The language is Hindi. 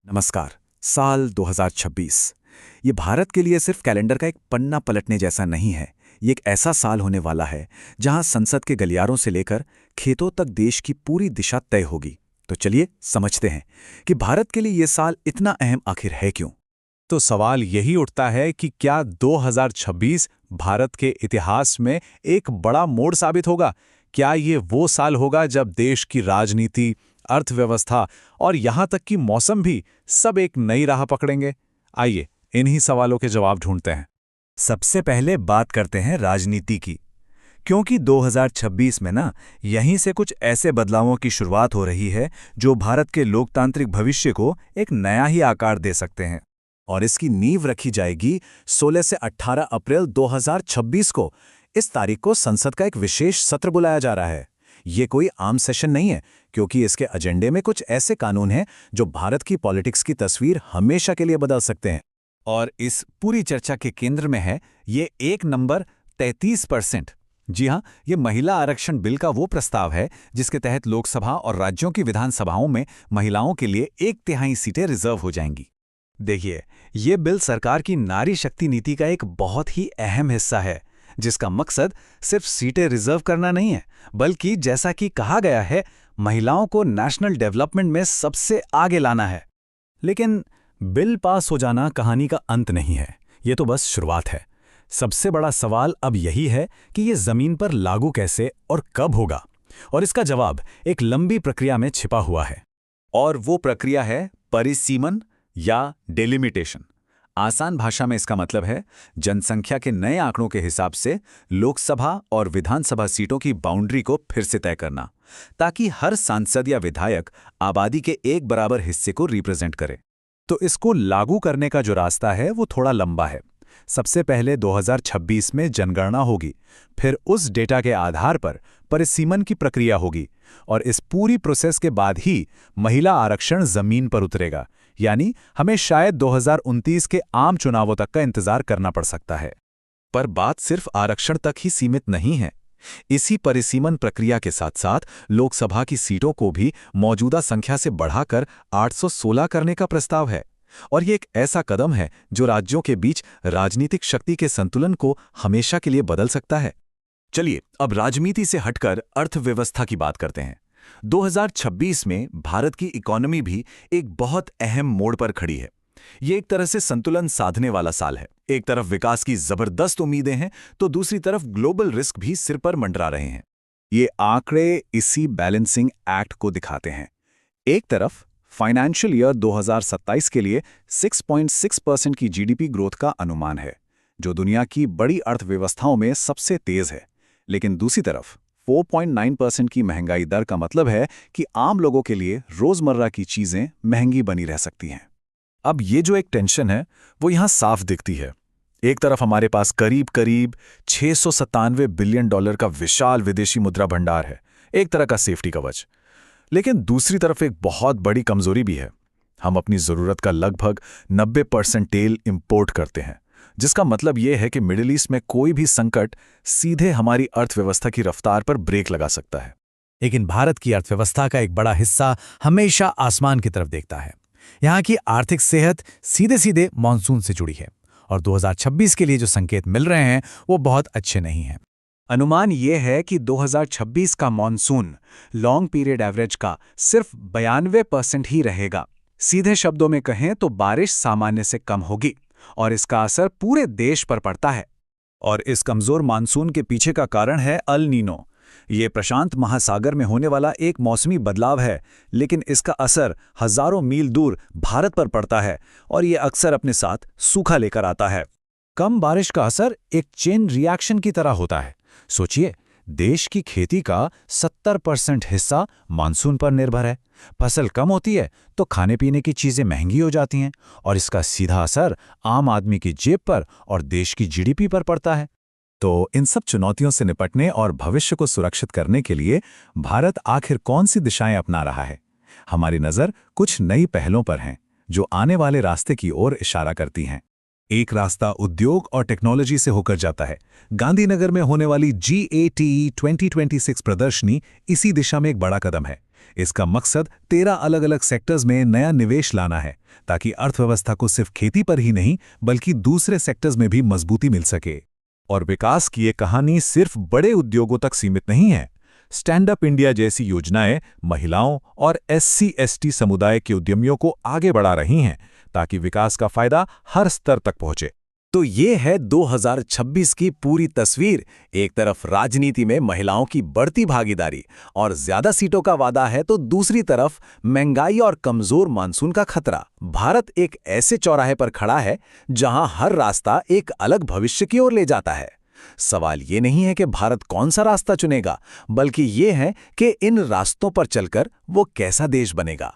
नमस्कार। साल 2026 ये भारत के लिए सिर्फ कैलेंडर का एक पन्ना पलटने जैसा नहीं है। ये एक ऐसा साल होने वाला है जहां संसद के गलियारों से लेकर खेतों तक देश की पूरी दिशा तय होगी। तो चलिए समझते हैं कि भारत के लिए ये साल इतना अहम आखिर है क्यों। तो सवाल यही उठता है कि क्या 2026 भारत के इतिहास में एक बड़ा मोड़ साबित होगा? क्या ये वो साल होगा जब देश की राजनीति, अर्थव्यवस्था और यहाँ तक कि मौसम भी सब एक नई राह पकड़ेंगे? आइए इन्हीं सवालों के जवाब ढूंढते हैं। सबसे पहले बात करते हैं राजनीति की, क्योंकि 2026 में यहीं से कुछ ऐसे बदलावों की शुरुआत हो रही है जो भारत के लोकतांत्रिक भविष्य को एक नया ही आकार दे सकते हैं। और इसकी नींव रखी जाएगी 16 से 18 अप्रैल 2026 को। इस तारीख को संसद का एक विशेष सत्र बुलाया जा रहा है। ये कोई आम सेशन नहीं है, क्योंकि इसके एजेंडे में कुछ ऐसे कानून हैं जो भारत की पॉलिटिक्स की तस्वीर हमेशा के लिए बदल सकते हैं। और इस पूरी चर्चा के केंद्र में है ये एक नंबर 33%। जी हाँ, ये महिला आरक्षण बिल का वो प्रस्ताव है जिसके तहत लोकसभा और राज्यों की विधानसभाओं में महिलाओं के लिए 1/3 सीटें रिजर्व हो जाएंगी। देखिए, ये बिल सरकार की नारी शक्ति नीति का एक बहुत ही अहम हिस्सा है, जिसका मकसद सिर्फ सीटें रिजर्व करना नहीं है, बल्कि जैसा कि कहा गया है, महिलाओं को नेशनल डेवलपमेंट में सबसे आगे लाना है। लेकिन बिल पास हो जाना कहानी का अंत नहीं है, ये तो बस शुरुआत है। सबसे बड़ा सवाल अब यही है कि ये जमीन पर लागू कैसे और कब होगा, और इसका जवाब एक लंबी प्रक्रिया में छिपा हुआ है। और वो प्रक्रिया है परिसीमन या डेलिमिटेशन। आसान भाषा में इसका मतलब है जनसंख्या के नए आंकड़ों के हिसाब से लोकसभा और विधानसभा सीटों की बाउंड्री को फिर से तय करना, ताकि हर सांसद या विधायक आबादी के एक बराबर हिस्से को रिप्रेजेंट करे। तो इसको लागू करने का जो रास्ता है वो थोड़ा लंबा है। सबसे पहले 2026 में जनगणना होगी, फिर उस डेटा के आधार पर परिसीमन की प्रक्रिया होगी, और इस पूरी प्रोसेस के बाद ही महिला आरक्षण जमीन पर उतरेगा। यानी हमें शायद 2029 के आम चुनावों तक का इंतजार करना पड़ सकता है। पर बात सिर्फ आरक्षण तक ही सीमित नहीं है। इसी परिसीमन प्रक्रिया के साथ साथ लोकसभा की सीटों को भी मौजूदा संख्या से बढ़ाकर 816 करने का प्रस्ताव है। और ये एक ऐसा कदम है जो राज्यों के बीच राजनीतिक शक्ति के संतुलन को हमेशा के लिए बदल सकता है। चलिए अब राजनीति से हटकर अर्थव्यवस्था की बात करते हैं। 2026 में भारत की इकोनॉमी भी एक बहुत अहम मोड़ पर खड़ी है। ये एक तरह से संतुलन साधने वाला साल है। एक तरफ विकास की जबरदस्त उम्मीदें हैं, तो दूसरी तरफ ग्लोबल रिस्क भी सिर पर मंडरा रहे हैं। ये आंकड़े इसी बैलेंसिंग एक्ट को दिखाते हैं। एक तरफ फाइनेंशियल ईयर 2027 के लिए 6.6% की जीडीपी ग्रोथ का अनुमान है, जो दुनिया की बड़ी अर्थव्यवस्थाओं में सबसे तेज है। लेकिन दूसरी तरफ 4.9% की महंगाई दर का मतलब है कि आम लोगों के लिए रोजमर्रा की चीजें महंगी बनी रह सकती हैं। अब ये जो एक टेंशन है वो यहां साफ दिखती है। एक तरफ हमारे पास करीब करीब 697 बिलियन डॉलर का विशाल विदेशी मुद्रा भंडार है, एक तरह का सेफ्टी कवच। लेकिन दूसरी तरफ एक बहुत बड़ी कमजोरी भी है। हम अपनी जरूरत का लगभग 90% तेल इंपोर्ट करते हैं, जिसका मतलब यह है कि मिडिल ईस्ट में कोई भी संकट सीधे हमारी अर्थव्यवस्था की रफ्तार पर ब्रेक लगा सकता है। लेकिन भारत की अर्थव्यवस्था का एक बड़ा हिस्सा हमेशा आसमान की तरफ देखता है। यहाँ की आर्थिक सेहत सीधे सीधे मानसून से जुड़ी है, और 2026 के लिए जो संकेत मिल रहे हैं वो बहुत अच्छे नहीं हैं। अनुमान ये है कि 2026 का मानसून लॉन्ग पीरियड एवरेज का सिर्फ 92% ही रहेगा। सीधे शब्दों में कहें तो बारिश सामान्य से कम होगी, और इसका असर पूरे देश पर पड़ता है। और इस कमजोर मानसून के पीछे का कारण है अल नीनो। ये प्रशांत महासागर में होने वाला एक मौसमी बदलाव है, लेकिन इसका असर हजारों मील दूर भारत पर पड़ता है, और ये अक्सर अपने साथ सूखा लेकर आता है। कम बारिश का असर एक चेन रिएक्शन की तरह होता है। सोचिए, देश की खेती का 70% हिस्सा मानसून पर निर्भर है। फसल कम होती है तो खाने पीने की चीजें महंगी हो जाती हैं, और इसका सीधा असर आम आदमी की जेब पर और देश की जीडीपी पर पड़ता है। तो इन सब चुनौतियों से निपटने और भविष्य को सुरक्षित करने के लिए भारत आखिर कौन सी दिशाएं अपना रहा है? हमारी नजर कुछ नई पहलों पर हैं, जो आने वाले रास्ते की ओर इशारा करती हैं। एक रास्ता उद्योग और टेक्नोलॉजी से होकर जाता है। गांधीनगर में होने वाली GATE 2026 प्रदर्शनी इसी दिशा में एक बड़ा कदम है। इसका मकसद 13 अलग-अलग सेक्टर्स में नया निवेश लाना है, ताकि अर्थव्यवस्था को सिर्फ खेती पर ही नहीं बल्कि दूसरे सेक्टर्स में भी मजबूती मिल सके। और विकास की ये कहानी सिर्फ बड़े उद्योगों तक सीमित नहीं है। स्टैंड अप इंडिया जैसी योजनाएं महिलाओं और SC/ST समुदाय के उद्यमियों को आगे बढ़ा रही हैं, ताकि विकास का फायदा हर स्तर तक पहुंचे। तो ये है 2026 की पूरी तस्वीर। एक तरफ राजनीति में महिलाओं की बढ़ती भागीदारी और ज्यादा सीटों का वादा है, तो दूसरी तरफ महंगाई और कमजोर मानसून का खतरा। भारत एक ऐसे चौराहे पर खड़ा है जहां हर रास्ता एक अलग भविष्य की ओर ले जाता है। सवाल ये नहीं है कि भारत कौन सा रास्ता चुनेगा, बल्कि ये है कि इन रास्तों पर चलकर वो कैसा देश बनेगा।